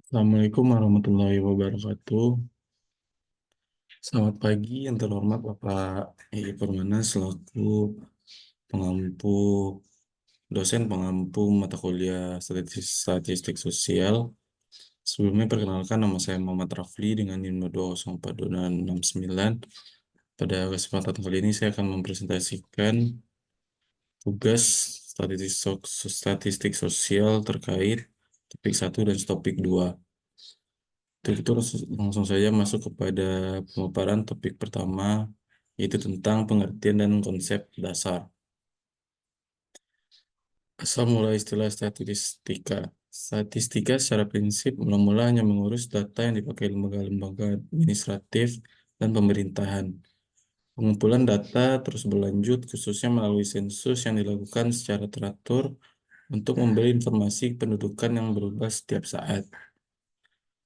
Assalamualaikum warahmatullahi wabarakatuh. Selamat pagi yang terhormat Bapak Permana selaku pengampu dosen pengampu mata kuliah statistik sosial. Sebelumnya perkenalkan nama saya Muhammad Rafli dengan NIM 2042669. Pada kesempatan kali ini saya akan mempresentasikan tugas statistik sosial terkait topik 1 dan topik 2. Untuk itu langsung saja masuk kepada pemaparan topik pertama, yaitu tentang pengertian dan konsep dasar. Asal mula istilah statistika. Statistika secara prinsip mula-mula hanya mengurus data yang dipakai lembaga-lembaga administratif dan pemerintahan. Pengumpulan data terus berlanjut khususnya melalui sensus yang dilakukan secara teratur untuk memberi informasi pendudukan yang berubah setiap saat.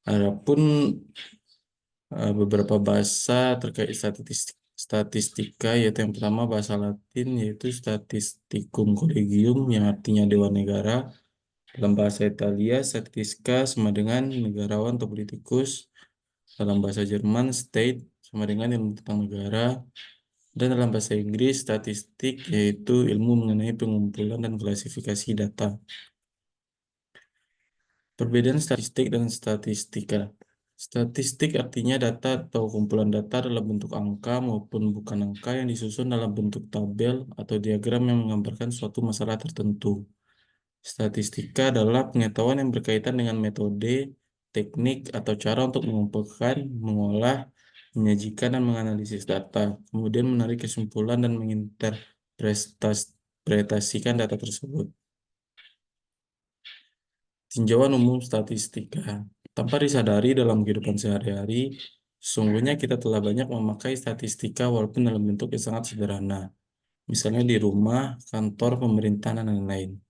Adapun beberapa bahasa terkait statistika, yaitu yang pertama bahasa Latin yaitu statisticum collegium yang artinya dewan negara. Dalam bahasa Italia statistika sama dengan negarawan atau politikus. Dalam bahasa Jerman state sama dengan ilmu tentang negara. Dan dalam bahasa Inggris statistik yaitu ilmu mengenai pengumpulan dan klasifikasi data. Perbedaan statistik dan statistika. Statistik artinya data atau kumpulan data dalam bentuk angka maupun bukan angka yang disusun dalam bentuk tabel atau diagram yang menggambarkan suatu masalah tertentu. Statistika adalah pengetahuan yang berkaitan dengan metode, teknik, atau cara untuk mengumpulkan, mengolah, menyajikan, dan menganalisis data, kemudian menarik kesimpulan dan menginterpretasikan data tersebut. Tinjauan umum statistika. Tanpa disadari dalam kehidupan sehari-hari, sesungguhnya kita telah banyak memakai statistika walaupun dalam bentuk yang sangat sederhana. Misalnya di rumah, kantor, pemerintahan, dan lain-lain.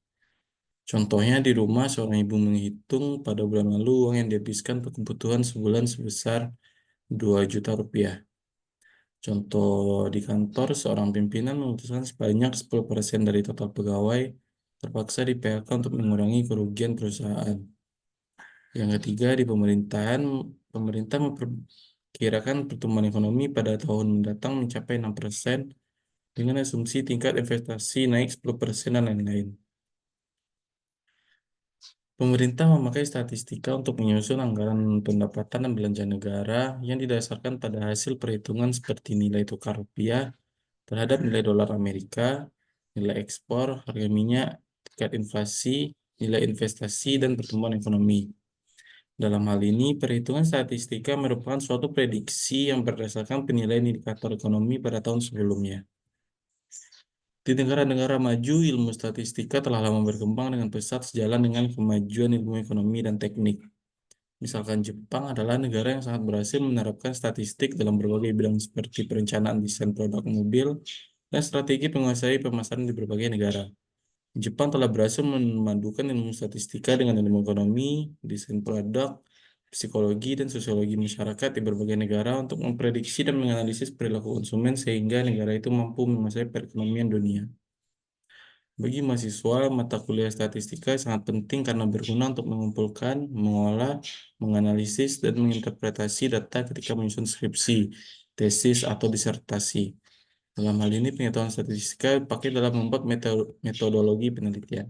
Contohnya di rumah, seorang ibu menghitung pada bulan lalu uang yang dihabiskan untuk kebutuhan sebulan sebesar 2 juta rupiah. Contoh di kantor, seorang pimpinan memutuskan sebanyak 10% dari total pegawai terpaksa di PHK untuk mengurangi kerugian perusahaan. Yang ketiga, di pemerintahan, pemerintah memperkirakan pertumbuhan ekonomi pada tahun mendatang mencapai 6% dengan asumsi tingkat investasi naik 10% dan lain-lain. Pemerintah memakai statistika untuk menyusun anggaran pendapatan dan belanja negara yang didasarkan pada hasil perhitungan seperti nilai tukar rupiah terhadap nilai dolar Amerika, nilai ekspor, harga minyak, tingkat inflasi, nilai investasi, dan pertumbuhan ekonomi. Dalam hal ini, perhitungan statistika merupakan suatu prediksi yang berdasarkan penilaian indikator ekonomi pada tahun sebelumnya. Di negara-negara maju, ilmu statistika telah lama berkembang dengan pesat sejalan dengan kemajuan ilmu ekonomi dan teknik. Misalkan Jepang adalah negara yang sangat berhasil menerapkan statistik dalam berbagai bidang seperti perencanaan desain produk mobil dan strategi menguasai pemasaran di berbagai negara. Jepang telah berhasil memadukan ilmu statistika dengan ilmu ekonomi, desain produk, psikologi, dan sosiologi masyarakat di berbagai negara untuk memprediksi dan menganalisis perilaku konsumen sehingga negara itu mampu menguasai perekonomian dunia. Bagi mahasiswa, mata kuliah statistika sangat penting karena berguna untuk mengumpulkan, mengolah, menganalisis, dan menginterpretasi data ketika menyusun skripsi, tesis, atau disertasi. Dalam hal ini, pengetahuan statistika dipakai dalam membuat metodologi penelitian.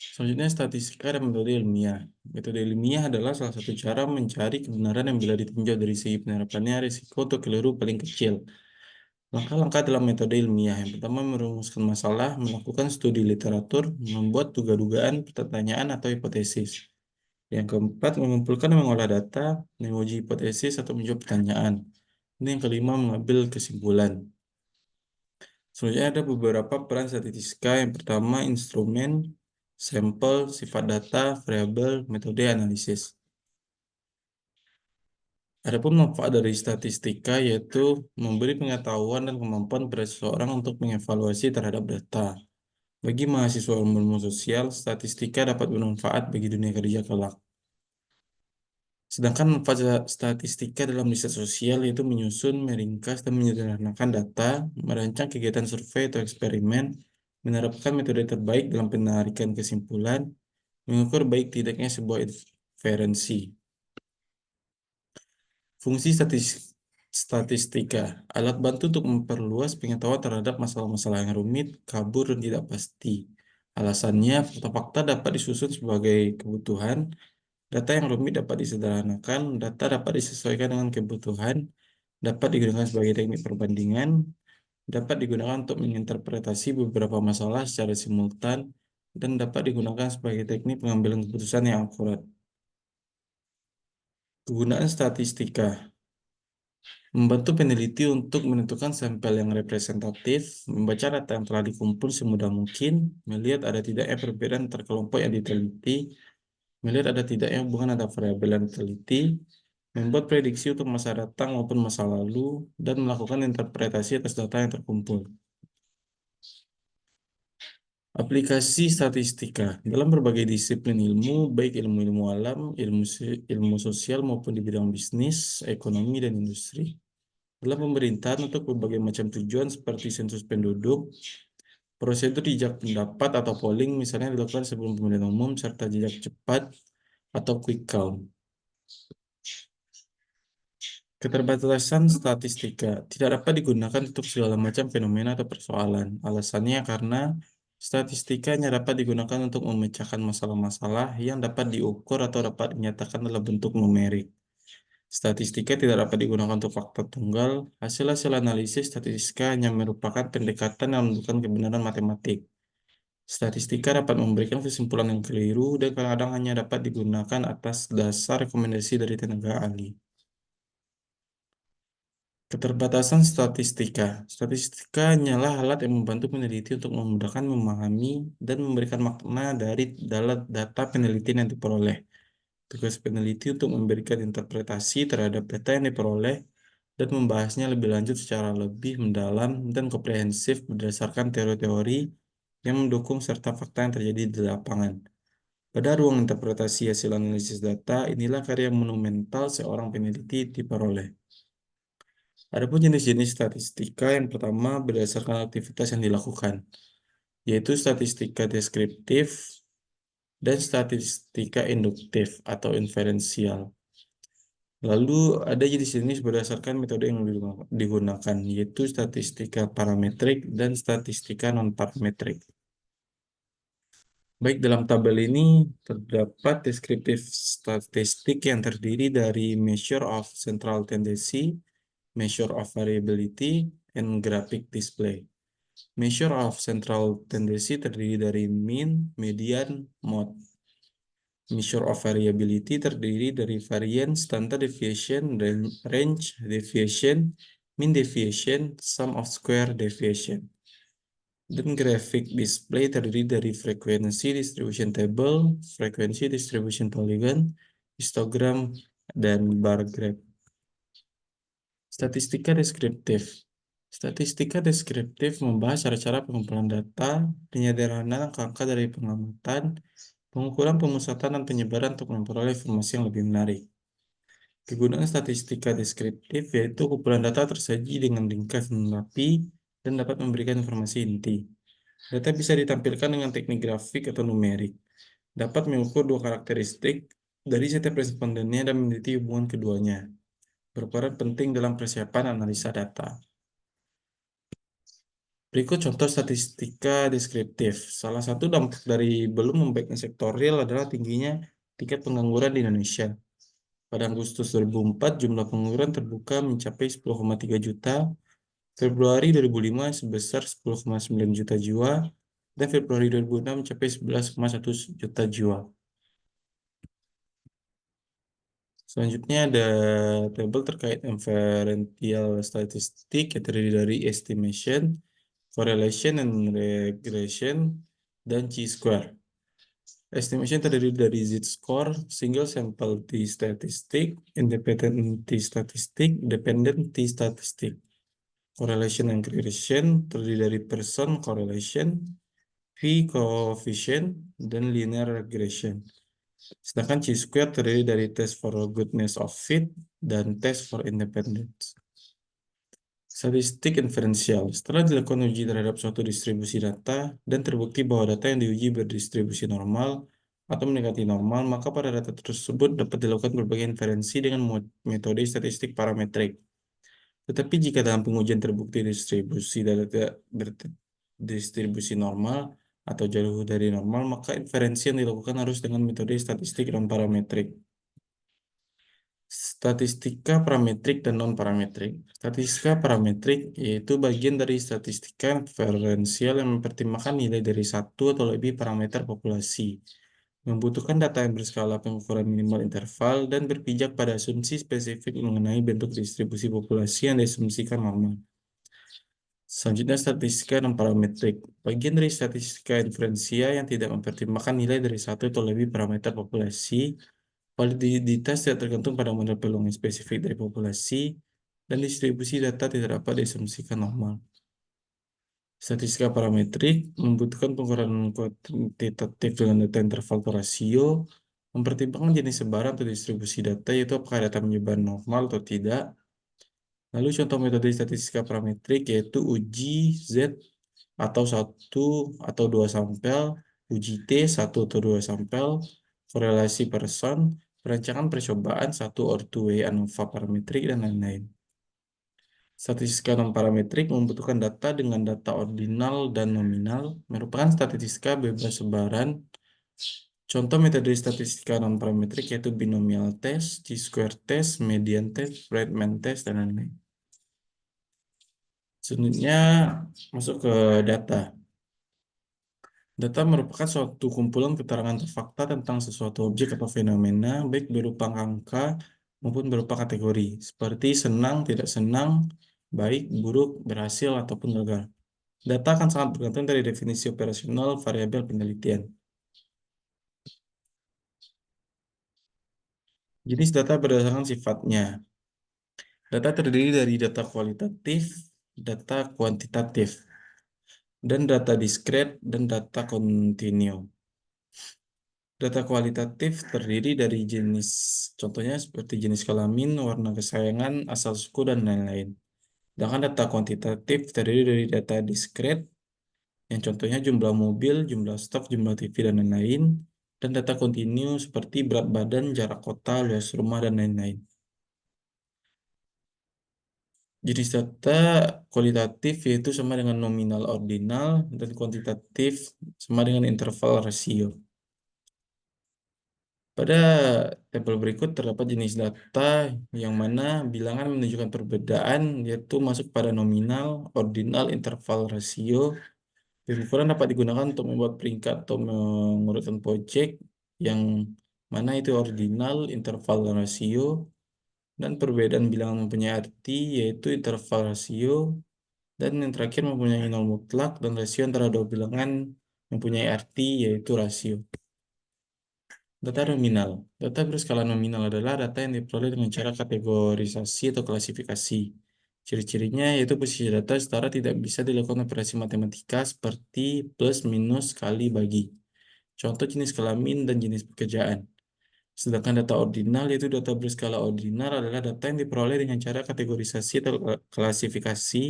Selanjutnya, statistika dan metode ilmiah. Metode ilmiah adalah salah satu cara mencari kebenaran yang bila ditinjau dari segi penerapannya, risiko untuk keliru paling kecil. Langkah-langkah dalam metode ilmiah. Yang pertama, merumuskan masalah, melakukan studi literatur, membuat duga-dugaan, pertanyaan, atau hipotesis. Yang keempat, mengumpulkan dan mengolah data, menguji hipotesis, atau menjawab pertanyaan. Ini yang kelima, mengambil kesimpulan. Selanjutnya ada beberapa peran statistika. Yang pertama, instrumen, sampel, sifat data, variabel, metode analisis. Adapun manfaat dari statistika yaitu memberi pengetahuan dan kemampuan pada seseorang untuk mengevaluasi terhadap data. Bagi mahasiswa ilmu sosial, statistika dapat bermanfaat bagi dunia kerja kelak. Sedangkan manfaat statistika dalam riset sosial yaitu menyusun, meringkas, dan menyederhanakan data, merancang kegiatan survei atau eksperimen, menerapkan metode terbaik dalam penarikan kesimpulan, mengukur baik tidaknya sebuah inferensi. Fungsi statistika, alat bantu untuk memperluas pengetahuan terhadap masalah-masalah yang rumit, kabur, dan tidak pasti. Alasannya, fakta-fakta dapat disusun sebagai kebutuhan, data yang rumit dapat disederhanakan, data dapat disesuaikan dengan kebutuhan, dapat digunakan sebagai teknik perbandingan, dapat digunakan untuk menginterpretasi beberapa masalah secara simultan, dan dapat digunakan sebagai teknik pengambilan keputusan yang akurat. Kegunaan statistika membantu peneliti untuk menentukan sampel yang representatif, membaca data yang telah dikumpul semudah mungkin, melihat ada tidaknya perbedaan antar kelompok yang diteliti, melihat ada tidaknya hubungan antara variabel yang diteliti, membuat prediksi untuk masa datang maupun masa lalu, dan melakukan interpretasi atas data yang terkumpul. Aplikasi statistika dalam berbagai disiplin ilmu, baik ilmu-ilmu alam, ilmu sosial maupun di bidang bisnis, ekonomi, dan industri. Dalam pemerintahan untuk berbagai macam tujuan seperti sensus penduduk, prosedur jejak pendapat atau polling misalnya dilakukan sebelum pemilihan umum, serta jejak cepat atau quick count. Keterbatasan statistika tidak dapat digunakan untuk segala macam fenomena atau persoalan. Alasannya karena statistika hanya dapat digunakan untuk memecahkan masalah-masalah yang dapat diukur atau dapat dinyatakan dalam bentuk numerik. Statistika tidak dapat digunakan untuk fakta tunggal. Hasil-hasil analisis statistika hanya merupakan pendekatan yang menentukan kebenaran matematik. Statistika dapat memberikan kesimpulan yang keliru dan kadang-kadang hanya dapat digunakan atas dasar rekomendasi dari tenaga ahli. Keterbatasan statistika. Statistika hanyalah alat yang membantu peneliti untuk memudahkan memahami dan memberikan makna dari data penelitian yang diperoleh. Tugas peneliti untuk memberikan interpretasi terhadap data yang diperoleh dan membahasnya lebih lanjut secara lebih mendalam dan komprehensif berdasarkan teori-teori yang mendukung serta fakta yang terjadi di lapangan. Pada ruang interpretasi hasil analisis data, inilah karya monumental seorang peneliti diperoleh. Adapun jenis-jenis statistika yang pertama berdasarkan aktivitas yang dilakukan, yaitu statistika deskriptif dan statistika induktif atau inferensial. Lalu ada jenis-jenis berdasarkan metode yang digunakan, yaitu statistika parametrik dan statistika non-parametrik. Baik, dalam tabel ini terdapat deskriptif statistik yang terdiri dari measure of central tendency, measure of variability, and graphic display. Measure of central tendency terdiri dari mean, median, mode. Measure of variability terdiri dari variance, standard deviation, range deviation, mean deviation, sum of square deviation. Dan graphic display terdiri dari frequency distribution table, frequency distribution polygon, histogram, dan bar graph. Statistika deskriptif. Statistika deskriptif membahas cara-cara pengumpulan data, penyederhanaan angka-angka dari pengamatan, pengukuran, pemusatan, dan penyebaran untuk memperoleh informasi yang lebih menarik. Kegunaan statistika deskriptif yaitu kumpulan data tersaji dengan ringkas dan rapi dan dapat memberikan informasi inti. Data bisa ditampilkan dengan teknik grafik atau numerik. Dapat mengukur dua karakteristik dari setiap respondennya dan meneliti hubungan keduanya. Berperan penting dalam persiapan analisa data. Berikut contoh statistika deskriptif. Salah satu dampak dari belum membaiknya sektorial adalah tingginya tingkat pengangguran di Indonesia. Pada Agustus 2004, jumlah pengangguran terbuka mencapai 10,3 juta, Februari 2005 sebesar 10,9 juta jiwa, dan Februari 2006 mencapai 11,1 juta jiwa. Selanjutnya ada tabel terkait inferential statistik yang terdiri dari estimation, correlation and regression, dan chi-square. Estimation terdiri dari z-score, single sample t-statistic, independent t-statistic, dependent t-statistic. Correlation and regression terdiri dari person correlation, p-coefficient, dan linear regression. Sedangkan chi-square terdiri dari test for goodness of fit dan test for independence. Statistik inferensial. Setelah dilakukan uji terhadap suatu distribusi data dan terbukti bahwa data yang diuji berdistribusi normal atau mendekati normal, maka pada data tersebut dapat dilakukan berbagai inferensi dengan metode statistik parametrik. Tetapi jika dalam pengujian terbukti distribusi data tidak berdistribusi normal atau jauh dari normal, maka inferensi yang dilakukan harus dengan metode statistik non-parametrik. Statistika parametrik dan non-parametrik. Statistika parametrik yaitu bagian dari statistika inferensial yang mempertimbangkan nilai dari satu atau lebih parameter populasi. Membutuhkan data yang berskala pengukuran minimal interval dan berpijak pada asumsi spesifik mengenai bentuk distribusi populasi yang diasumsikan normal. Selanjutnya, statistika non-parametrik. Bagian dari statistika inferensial yang tidak mempertimbangkan nilai dari satu atau lebih parameter populasi. Validitas tidak tergantung pada model peluang yang spesifik dari populasi, dan distribusi data tidak dapat diasumsikan normal. Statistika parametrik membutuhkan pengukuran kuantitatif dengan data interval atau rasio, mempertimbangkan jenis sebaran atau distribusi data, yaitu apakah data menyebar normal atau tidak. Lalu contoh metode statistika parametrik yaitu uji Z atau satu atau dua sampel, uji T satu atau dua sampel, korelasi person, perancangan percobaan satu or two way ANOVA parametrik, dan lain-lain. Statistika non-parametrik membutuhkan data dengan data ordinal dan nominal, merupakan statistika bebas sebaran. Contoh metode statistika non-parametrik yaitu binomial test, chi-square test, median test, Bradman test, dan lain-lain. Selanjutnya masuk ke data. Data merupakan suatu kumpulan keterangan atau fakta tentang sesuatu objek atau fenomena, baik berupa angka maupun berupa kategori, seperti senang, tidak senang, baik, buruk, berhasil, ataupun gagal. Data akan sangat bergantung dari definisi operasional variabel penelitian. Jenis data berdasarkan sifatnya. Data terdiri dari data kualitatif, data kuantitatif, dan data diskret, dan data kontinu. Data kualitatif terdiri dari jenis, contohnya seperti jenis kelamin, warna kesayangan, asal suku, dan lain-lain. Sedangkan data kuantitatif terdiri dari data diskret, yang contohnya jumlah mobil, jumlah stok, jumlah TV, dan lain-lain. Dan data kontinu seperti berat badan, jarak kota, luas rumah, dan lain-lain. Jenis data kualitatif yaitu sama dengan nominal ordinal, dan kuantitatif sama dengan interval rasio. Pada tabel berikut terdapat jenis data yang mana bilangan menunjukkan perbedaan, yaitu masuk pada nominal, ordinal, interval, rasio. Pengukuran dapat digunakan untuk membuat peringkat atau mengurutkan pojok yang mana itu ordinal, interval, dan rasio. Dan perbedaan bilangan mempunyai arti, yaitu interval, rasio. Dan yang terakhir mempunyai nol mutlak dan rasio antara dua bilangan mempunyai arti, yaitu rasio. Data nominal. Data berskala nominal adalah data yang diperoleh dengan cara kategorisasi atau klasifikasi. Ciri-cirinya yaitu posisi data setara tidak bisa dilakukan operasi matematika seperti plus, minus, kali, bagi. Contoh jenis kelamin dan jenis pekerjaan. Sedangkan data ordinal yaitu data berskala ordinal adalah data yang diperoleh dengan cara kategorisasi atau klasifikasi,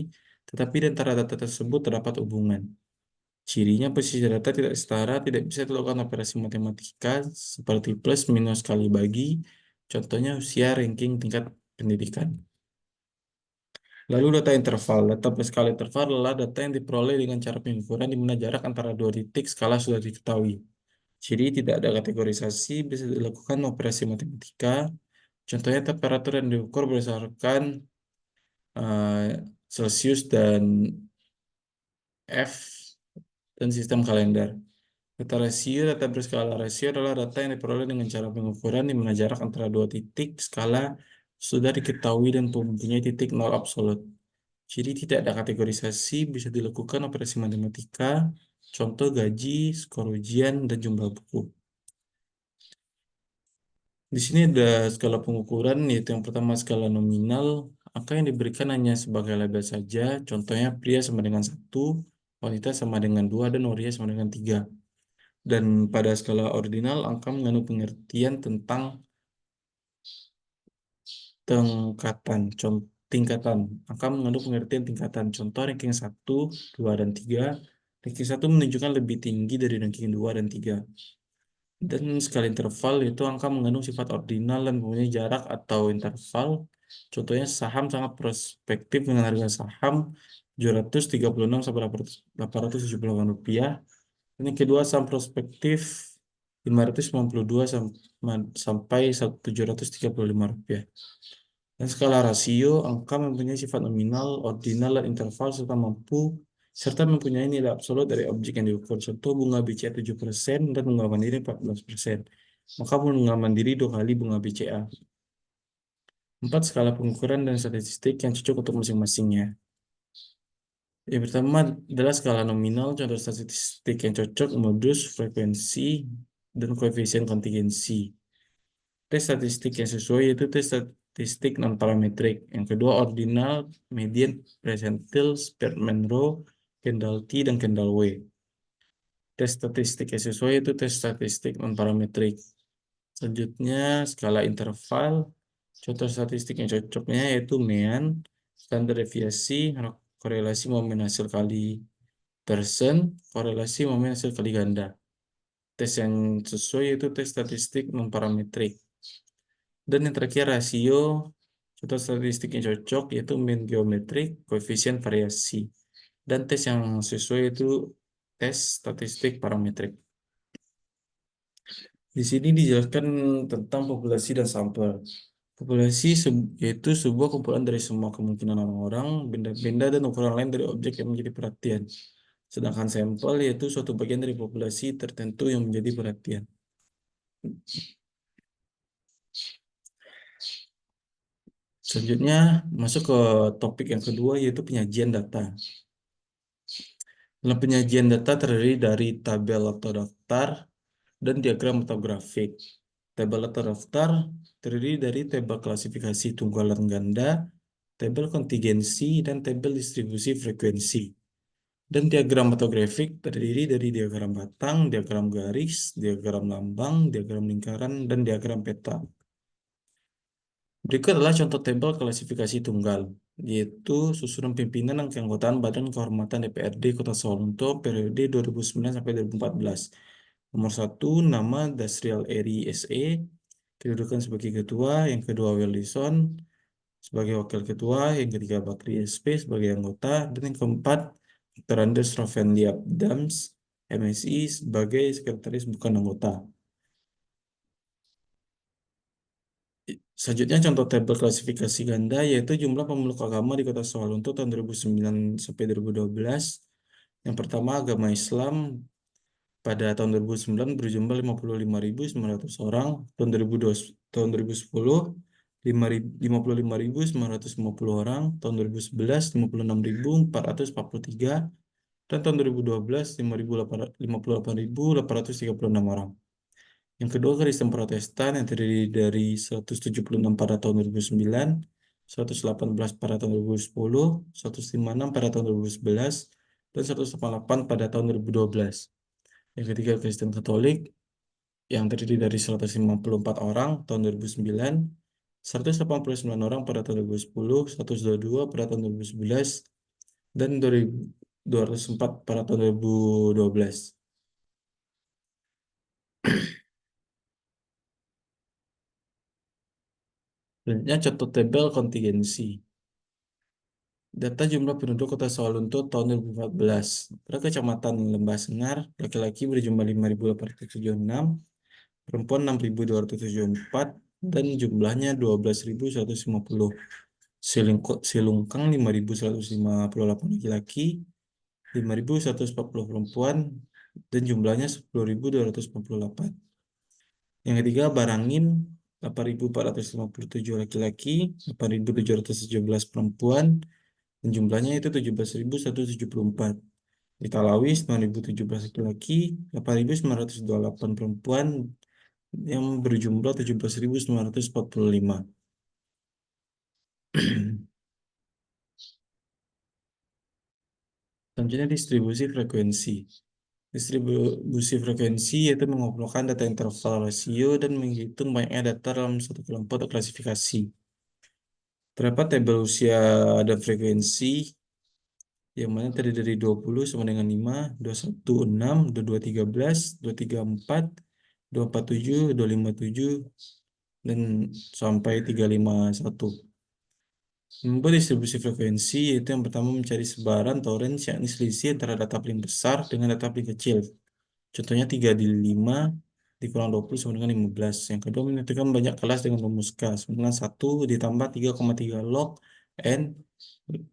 tetapi di antara data tersebut terdapat hubungan. Cirinya posisi data tidak setara, tidak bisa dilakukan operasi matematika seperti plus, minus, kali, bagi. Contohnya usia, ranking, tingkat pendidikan. Lalu data interval. Data berskala interval adalah data yang diperoleh dengan cara pengukuran di mana jarak antara dua titik skala sudah diketahui. Jadi tidak ada kategorisasi, bisa dilakukan operasi matematika. Contohnya temperatur yang diukur berdasarkan Celsius dan F dan sistem kalender. Data berskala rasio adalah data yang diperoleh dengan cara pengukuran di mana jarak antara dua titik skala sudah diketahui dan mempunyai titik nol absolut. Jadi tidak ada kategorisasi, bisa dilakukan operasi matematika, contoh gaji, skor ujian, dan jumlah buku. Di sini ada skala pengukuran, yaitu yang pertama skala nominal. Angka yang diberikan hanya sebagai label saja, contohnya pria sama dengan 1, wanita sama dengan 2, dan waria sama dengan 3. Dan pada skala ordinal, angka mengandung pengertian tentang tingkatan. Angka mengandung pengertian tingkatan. Contoh ranking 1, 2, dan 3. Ranking 1 menunjukkan lebih tinggi dari ranking 2 dan 3. Dan skala interval itu angka mengandung sifat ordinal dan mempunyai jarak atau interval. Contohnya saham sangat prospektif dengan harga saham 736 sampai 878 rupiah. Ini kedua saham prospektif 592 sampai 735 rupiah. Dan skala rasio, angka mempunyai sifat nominal, ordinal, dan interval serta mempunyai nilai absolut dari objek yang diukur. Contoh bunga BCA 7% dan bunga mandiri 14%. Maka bunga mandiri 2 kali bunga BCA. 4. Skala pengukuran dan statistik yang cocok untuk masing-masingnya. Yang pertama adalah skala nominal, contoh statistik yang cocok, modus, frekuensi, dan koefisien kontingensi. Tes statistik yang sesuai yaitu tes statistik non-parametrik. Yang kedua, ordinal, median, percentile, Spearman-Rho, Kendall-T, dan Kendall-W. Tes statistik yang sesuai yaitu tes statistik non-parametrik. Selanjutnya, skala interval. Contoh statistik yang cocoknya yaitu mean, standar deviasi, korelasi momen hasil kali persen, korelasi momen hasil kali ganda. Tes yang sesuai yaitu tes statistik non-parametrik. Dan yang terakhir rasio, contoh statistik yang cocok yaitu mean geometrik, koefisien variasi. Dan tes yang sesuai itu tes statistik parametrik. Di sini dijelaskan tentang populasi dan sampel. Populasi yaitu sebuah kumpulan dari semua kemungkinan orang-orang, benda-benda, dan ukuran lain dari objek yang menjadi perhatian. Sedangkan sampel yaitu suatu bagian dari populasi tertentu yang menjadi perhatian. Selanjutnya masuk ke topik yang kedua yaitu penyajian data. Dalam penyajian data terdiri dari tabel atau daftar dan diagram atau grafik. Tabel atau daftar terdiri dari tabel klasifikasi tunggal dan ganda, tabel kontingensi, dan tabel distribusi frekuensi. Dan diagram atau grafik terdiri dari diagram batang, diagram garis, diagram lambang, diagram lingkaran, dan diagram peta. Berikut adalah contoh tabel klasifikasi tunggal, yaitu susunan pimpinan dan keanggotaan Badan Kehormatan DPRD Kota Solo untuk periode 2009 sampai 2014. Nomor 1, nama Dasrial Eri SE, kedudukan sebagai ketua, yang kedua Wellison sebagai wakil ketua, yang ketiga Bakri SP sebagai anggota, dan yang keempat Dr. Andes Rovenliap Dams, MSI sebagai sekretaris bukan anggota. Selanjutnya contoh tabel klasifikasi ganda yaitu jumlah pemeluk agama di Kota Solo untuk tahun 2009 sampai 2012. Yang pertama agama Islam pada tahun 2009 berjumlah 55.900 orang, tahun 2010 55.950 orang, tahun 2011 56.443, dan tahun 2012 58.836 orang. Yang kedua, Kristen Protestan yang terdiri dari 176 pada tahun 2009, 118 pada tahun 2010, 156 pada tahun 2011, dan 188 pada tahun 2012. Yang ketiga, Kristen Katolik yang terdiri dari 154 orang tahun 2009, 189 orang pada tahun 2010, 122 pada tahun 2011, dan 204 pada tahun 2012. Selanjutnya contoh tabel kontingensi. Data jumlah penduduk Kota Sawalunto tahun 2014. Pada Kecamatan Lembah Sengar, laki-laki berjumlah 5.876, perempuan 6.274, dan jumlahnya 12.150. Silungkang 5.158 laki-laki, 5.140 perempuan, dan jumlahnya 10.248. Yang ketiga, Barangin 8.457 laki-laki, 8.717 perempuan, dan jumlahnya itu 17.174. Di Talawis 9.017 laki-laki, 8.928 perempuan, yang berjumlah 17.945. Selanjutnya distribusi frekuensi. Distribusi frekuensi yaitu mengumpulkan data interval rasio dan menghitung banyaknya data dalam suatu kelompok atau klasifikasi. Terdapat tabel usia dan frekuensi yang mana terdiri dari 20 sama dengan 5, 21 6, 22 13, 23 4, 247, 257, dan sampai 351. Membuat distribusi frekuensi yaitu yang pertama mencari sebaran atau range, yakni selisih antara data paling besar dengan data paling kecil. Contohnya 3 di 5 dikurang 20 sama dengan 15. Yang kedua menentukan banyak kelas dengan rumus K. Sama dengan 1 ditambah 3,3 log N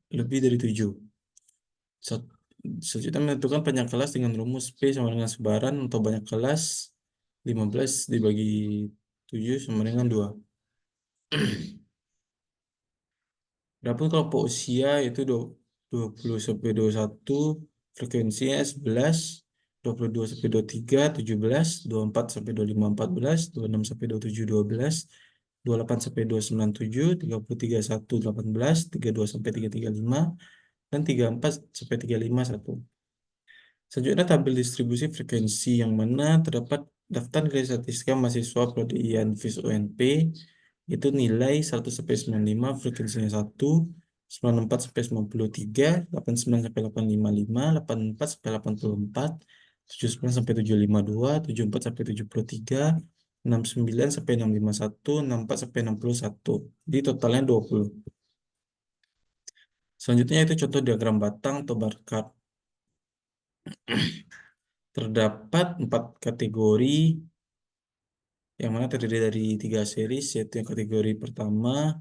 lebih dari 7. Selanjutnya menentukan banyak kelas dengan rumus P sama dengan sebaran atau banyak kelas 15 dibagi 7 sama dengan 2. Berapa kelompok usia itu 20 sampai 21, frekuensinya 11, 22 sampai 23, 17, 24 sampai 25, 14, 26 sampai 27, 12, 28 sampai 29, 7, 33, 1, 18, 32 sampai 335, dan 34 sampai 35, 1. Selanjutnya tabel distribusi frekuensi yang mana terdapat daftar nilai statistika mahasiswa prodi IANFIS UNP itu nilai 100 sampai 95, frekuensinya 1, 94 sampai 93, 89 sampai 855, 84 sampai 84, 79 sampai 752, 74 sampai 73, 69 sampai 651, 64 sampai 61. Jadi totalnya 20. Selanjutnya itu contoh diagram batang atau bar chart. Terdapat 4 kategori yang mana terdiri dari 3 series, yaitu yang kategori pertama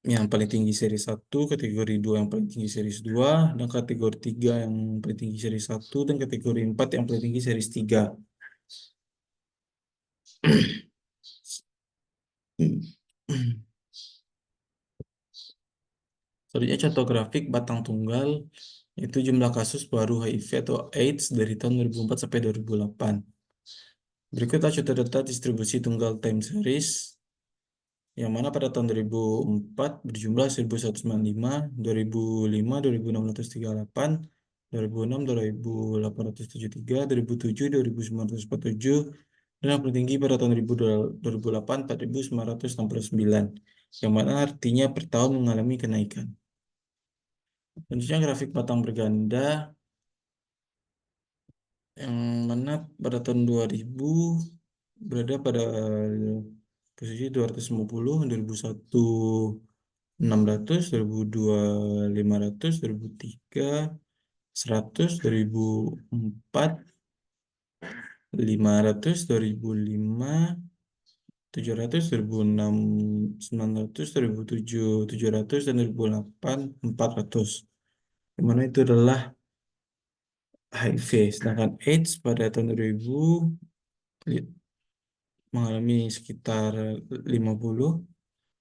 yang paling tinggi seri 1, kategori 2 yang paling tinggi seri 2, dan kategori 3 yang paling tinggi seri 1, dan kategori 4 yang paling tinggi seri 3. Selanjutnya contoh grafik batang tunggal, itu jumlah kasus baru HIV atau AIDS dari tahun 2004 sampai 2008. Berikut contoh data distribusi tunggal time series, yang mana pada tahun 2004 berjumlah 1195, 2005 2638, 2006 2873, 2007 2947, dan yang paling tinggi pada tahun 2008 4969, yang mana artinya per tahun mengalami kenaikan. Selanjutnya grafik batang berganda, yang mana pada tahun 2000 berada pada posisi 250, 2001 600, 2002 500, 2003 100, 2004 500, 2005 700, 2006 900, 2007 700, dan 2008 400. Yang mana itu adalah HIV. Sedangkan AIDS pada tahun 2000 mengalami sekitar 50,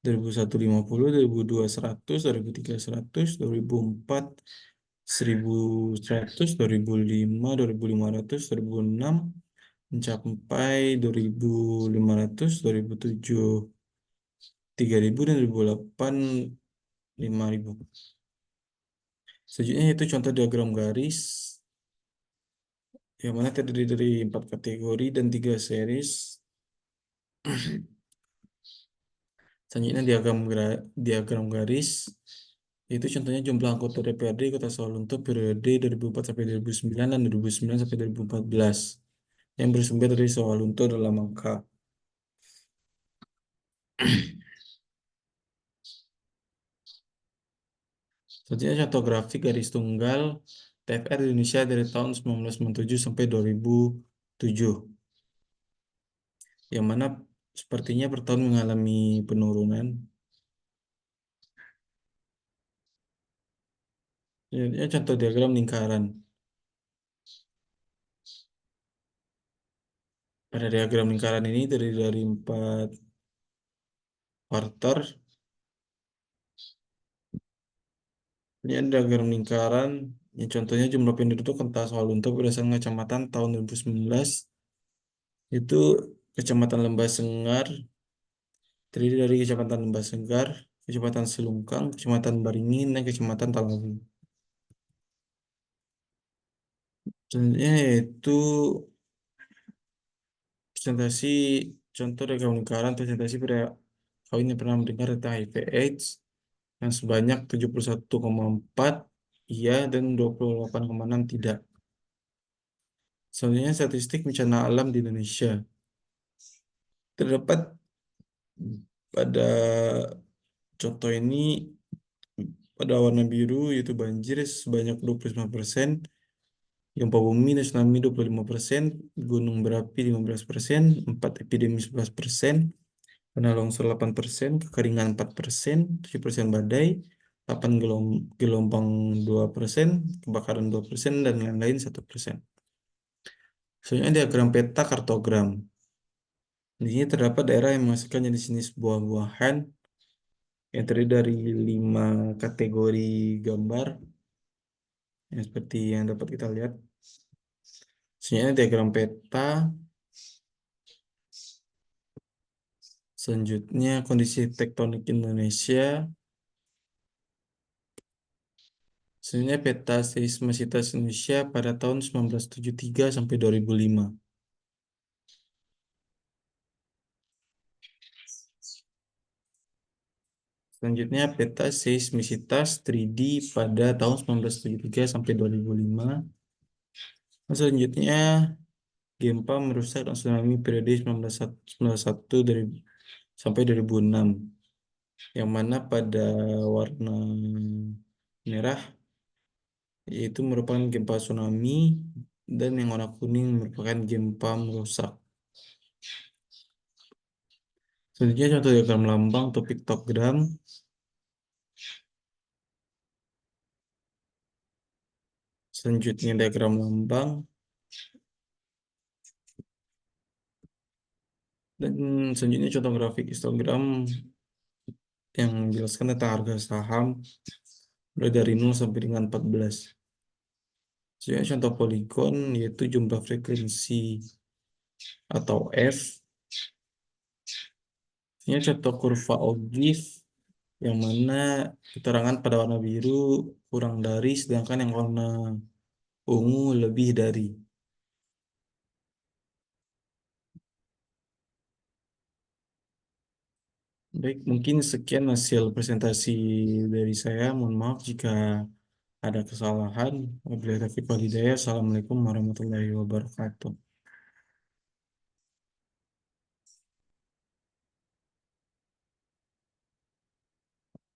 2001 50, 2002 100, 2003 100, 2004 1100, 2005 2500, 2006 mencapai 2500, 2007 3000, dan 2008 5000. Selanjutnya itu contoh diagram garis yang mana terdiri dari 4 kategori dan 3 series. Selanjutnya diagram garis itu contohnya jumlah anggota DPRD Kota Sawalunto periode 2004 sampai 2009 dan 2009 sampai 2014 yang bersumber dari Sawalunto dalam angka. Selanjutnya contoh grafik garis tunggal TFR di Indonesia dari tahun 1997 sampai 2007, yang mana sepertinya per tahun mengalami penurunan. Selanjutnya contoh diagram lingkaran. Pada diagram lingkaran ini terdiri dari 4 quarter. Ini ada diagram lingkaran. Yang contohnya jumlah penduduk Kota Sawalunto berdasarkan kecamatan tahun 2019 itu Kecamatan Lembah Sengar terdiri dari Kecamatan Lembah Segar, Kecamatan Selungkang, Kecamatan Baringin, dan Kecamatan Talawi. Selanjutnya yaitu presentasi contoh diagram lingkaran, presentasi pada kau ini pernah mendengar tentang HIV/AIDS yang sebanyak 71,4 iya dan 28,6 tidak. Selanjutnya statistik bencana alam di Indonesia. Terdapat pada contoh ini pada warna biru yaitu banjir sebanyak 25%, gempa bumi dan tsunami 25%, gunung berapi 15%, 4 epidemi 11%, tanah longsor 8%, kekeringan 4%, 7% badai, 8 gelombang 2%, kebakaran 2%, dan lain-lain 1%. Selanjutnya diagram peta kartogram. Di sini terdapat daerah yang menghasilkan jenis-jenis buah-buahan yang terdiri dari 5 kategori gambar yang seperti yang dapat kita lihat. Selanjutnya diagram peta. Selanjutnya kondisi tektonik Indonesia. Selanjutnya peta seismositas Indonesia pada tahun 1973 sampai 2005. Selanjutnya peta seismisitas 3D pada tahun 1973 sampai 2005. Dan selanjutnya gempa merusak dan tsunami periode 1991 dari sampai 2006. Yang mana pada warna merah yaitu merupakan gempa tsunami dan yang warna kuning merupakan gempa merusak. Selanjutnya contoh diagram lambang atau piktogram. Selanjutnya diagram lambang. Dan selanjutnya contoh grafik histogram yang menjelaskan tentang harga saham mulai dari 0 sampai dengan 14. Selanjutnya contoh poligon yaitu jumlah frekuensi atau F. Ini contoh kurva Ogilvy yang mana keterangan pada warna biru kurang dari sedangkan yang warna ungu lebih dari. Baik, mungkin sekian hasil presentasi dari saya. Mohon maaf jika ada kesalahan. Wabillahi taufiq wal hidayah. Assalamualaikum warahmatullahi wabarakatuh.